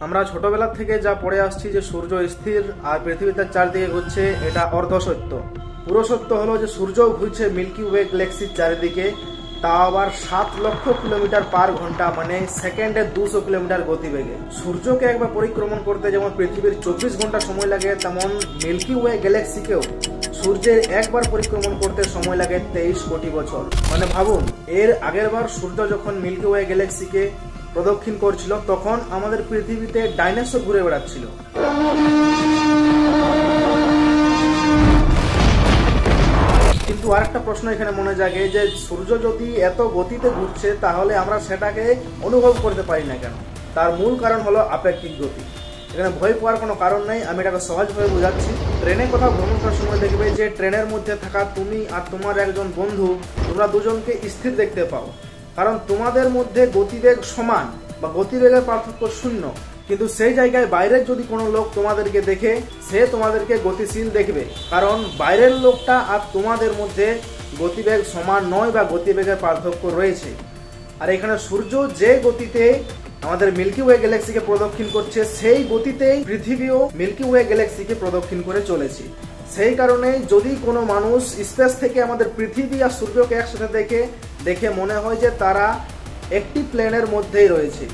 আমরা ছোটবেলা থেকে যা পড়ে আসছি যে সূর্য স্থির আর পৃথিবী তার চারদিকে ঘুরছে, এটা অর্ধ সত্য। পুরো সত্য হলো যে সূর্য ঘুরছে মিল্কি ওয়ে গ্যালাক্সির চারিদিকে, তা আবার 7 লক্ষ কিলোমিটার পার ঘন্টা, মানে সেকেন্ডে 200 কিলোমিটার গতিবেগে। সূর্যকে একবার পরিক্রমণ করতে যেমন পৃথিবীর 24 ঘন্টা সময় লাগে, তেমন মিল্কি ওয়ে গ্যালাক্সিকেও সূর্যের একবার পরিক্রমণ করতে সময় লাগে 23 কোটি বছর। মানে ভাবুন, এর আগের বার সূর্য যখন মিল্কি ওয়ে গ্যালাক্সিকে প্রদক্ষিণ করছিল, তখন আমাদের পৃথিবীতে ডাইনোসর ঘুরে বেড়াচ্ছিল। কিন্তু আরেকটা প্রশ্ন এখানে মনে জাগে যে সূর্য যদি এত গতিতে ঘুরছে, তাহলে আমরা সেটাকে অনুভব করতে পারি না কেন? তার মূল কারণ হলো আপেক্ষিক গতি। এখানে ভয় পাওয়ার কোনো কারণ নেই, আমি এটাকে সহজভাবে বোঝাচ্ছি। ট্রেনে কোথাও ভ্রমণ করার সময় দেখবে যে ট্রেনের মধ্যে থাকা তুমি আর তোমার একজন বন্ধু, তোমরা দুজনকে স্থির দেখতে পাও, কারণ তোমাদের মধ্যে গতিবেগ সমান বা গতিবেগের পার্থক্য শূন্য। কিন্তু সেই জায়গায় বাইরের যদি কোনো লোক তোমাদেরকে দেখে, সে তোমাদেরকে গতিশীল দেখবে, কারণ বাইরের লোকটা আর তোমাদের মধ্যে গতিবেগ সমান নয় বা গতিবেগের পার্থক্য রয়েছে। আর এখানে সূর্য যে গতিতে আমাদের মিল্কি ওয়ে গ্যালাক্সিকে প্রদক্ষিণ করছে, সেই গতিতেই পৃথিবীও মিল্কি ওয়ে গ্যালাক্সিকে প্রদক্ষিণ করে চলেছে। সেই কারণে যদি কোনো মানুষ স্পেস থেকে আমাদের পৃথিবী আর সূর্যকে একসাথে দেখে মনে হয় যে তারা একটি প্লেনের মধ্যেই রয়েছে।